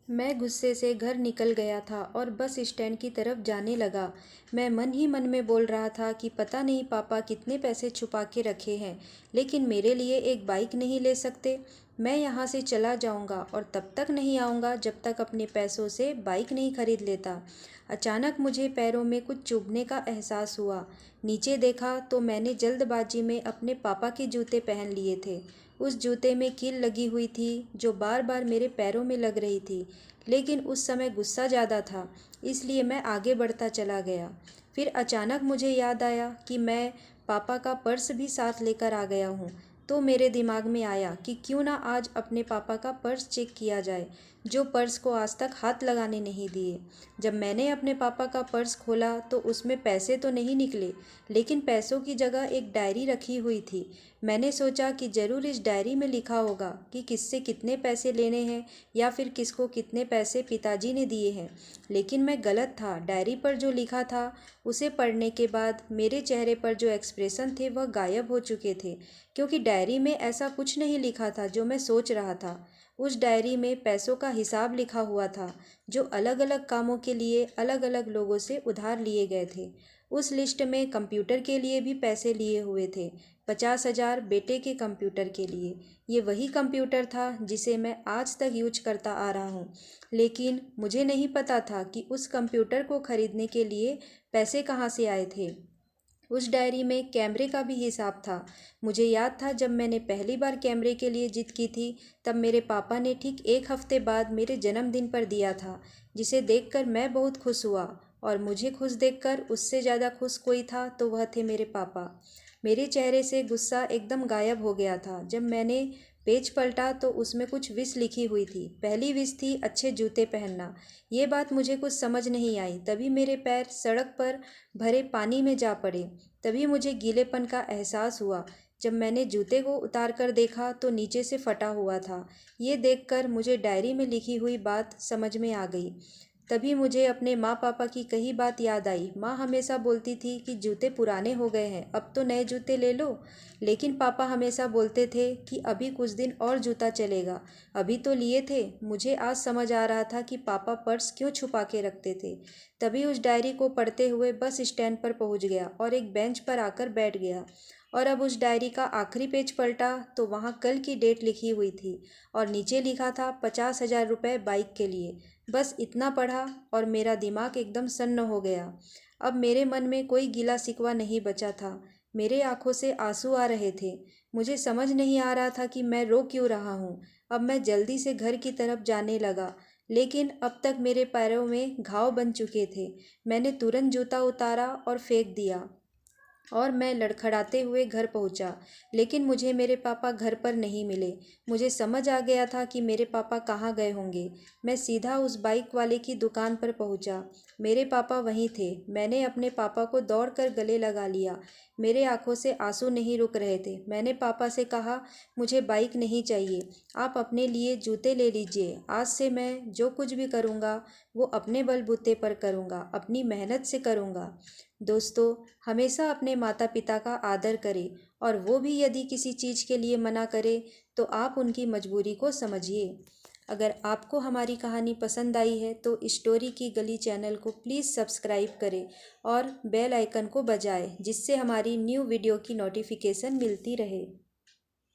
मैं गुस्से से घर निकल गया था और बस स्टैंड की तरफ जाने लगा। मैं मन ही मन में बोल रहा था कि पता नहीं पापा कितने पैसे छुपा के रखे हैं, लेकिन मेरे लिए एक बाइक नहीं ले सकते। मैं यहाँ से चला जाऊँगा और तब तक नहीं आऊँगा जब तक अपने पैसों से बाइक नहीं खरीद लेता। अचानक मुझे पैरों में कुछ चुभने का एहसास हुआ। नीचे देखा तो मैंने जल्दबाजी में अपने पापा के जूते पहन लिए थे। उस जूते में कील लगी हुई थी जो बार बार मेरे पैरों में लग रही थी, लेकिन उस समय गुस्सा ज़्यादा था, इसलिए मैं आगे बढ़ता चला गया। फिर अचानक मुझे याद आया कि मैं पापा का पर्स भी साथ लेकर आ गया हूँ। तो मेरे दिमाग में आया कि क्यों ना आज अपने पापा का पर्स चेक किया जाए, जो पर्स को आज तक हाथ लगाने नहीं दिए। जब मैंने अपने पापा का पर्स खोला तो उसमें पैसे तो नहीं निकले, लेकिन पैसों की जगह एक डायरी रखी हुई थी। मैंने सोचा कि ज़रूर इस डायरी में लिखा होगा कि किससे कितने पैसे लेने हैं या फिर किसको कितने पैसे पिताजी ने दिए हैं। लेकिन मैं गलत था। डायरी पर जो लिखा था उसे पढ़ने के बाद मेरे चेहरे पर जो एक्सप्रेशन थे वह गायब हो चुके थे, क्योंकि डायरी में ऐसा कुछ नहीं लिखा था जो मैं सोच रहा था। उस डायरी में पैसों का हिसाब लिखा हुआ था, जो अलग अलग कामों के लिए अलग अलग लोगों से उधार लिए गए थे। उस लिस्ट में कंप्यूटर के लिए भी पैसे लिए हुए थे, 50,000 बेटे के कंप्यूटर के लिए। ये वही कंप्यूटर था जिसे मैं आज तक यूज करता आ रहा हूँ, लेकिन मुझे नहीं पता था कि उस कंप्यूटर को खरीदने के लिए पैसे कहाँ से आए थे। उस डायरी में कैमरे का भी हिसाब था। मुझे याद था जब मैंने पहली बार कैमरे के लिए जिद की थी, तब मेरे पापा ने ठीक एक हफ्ते बाद मेरे जन्मदिन पर दिया था, जिसे देखकर मैं बहुत खुश हुआ। और मुझे खुश देखकर उससे ज़्यादा खुश कोई था तो वह थे मेरे पापा। मेरे चेहरे से गुस्सा एकदम गायब हो गया था। जब मैंने पेज पलटा तो उसमें कुछ विश लिखी हुई थी। पहली विश थी अच्छे जूते पहनना। ये बात मुझे कुछ समझ नहीं आई। तभी मेरे पैर सड़क पर भरे पानी में जा पड़े। तभी मुझे गीलेपन का एहसास हुआ। जब मैंने जूते को उतार कर देखा तो नीचे से फटा हुआ था। ये देखकर मुझे डायरी में लिखी हुई बात समझ में आ गई। तभी मुझे अपने माँ पापा की कही बात याद आई। माँ हमेशा बोलती थी कि जूते पुराने हो गए हैं, अब तो नए जूते ले लो। लेकिन पापा हमेशा बोलते थे कि अभी कुछ दिन और जूता चलेगा, अभी तो लिए थे। मुझे आज समझ आ रहा था कि पापा पर्स क्यों छुपा के रखते थे। तभी उस डायरी को पढ़ते हुए बस स्टैंड पर पहुंच गया और एक बेंच पर आकर बैठ गया। और अब उस डायरी का आखिरी पेज पलटा तो वहाँ कल की डेट लिखी हुई थी और नीचे लिखा था 50,000 रुपये बाइक के लिए। बस इतना पढ़ा और मेरा दिमाग एकदम सन्न हो गया। अब मेरे मन में कोई गिला शिकवा नहीं बचा था। मेरे आंखों से आंसू आ रहे थे। मुझे समझ नहीं आ रहा था कि मैं रो क्यों रहा हूँ। अब मैं जल्दी से घर की तरफ जाने लगा, लेकिन अब तक मेरे पैरों में घाव बन चुके थे। मैंने तुरंत जूता उतारा और फेंक दिया और मैं लड़खड़ाते हुए घर पहुंचा। लेकिन मुझे मेरे पापा घर पर नहीं मिले। मुझे समझ आ गया था कि मेरे पापा कहाँ गए होंगे। मैं सीधा उस बाइक वाले की दुकान पर पहुंचा। मेरे पापा वहीं थे। मैंने अपने पापा को दौड़कर गले लगा लिया। मेरे आंखों से आंसू नहीं रुक रहे थे। मैंने पापा से कहा, मुझे बाइक नहीं चाहिए, आप अपने लिए जूते ले लीजिए। आज से मैं जो कुछ भी करूँगा वो अपने बलबूते पर करूँगा, अपनी मेहनत से करूँगा। दोस्तों, हमेशा अपने माता पिता का आदर करें, और वो भी यदि किसी चीज़ के लिए मना करे तो आप उनकी मजबूरी को समझिए। अगर आपको हमारी कहानी पसंद आई है तो स्टोरी की गली चैनल को प्लीज़ सब्सक्राइब करें और बेल आइकन को बजाएं, जिससे हमारी न्यू वीडियो की नोटिफिकेशन मिलती रहे।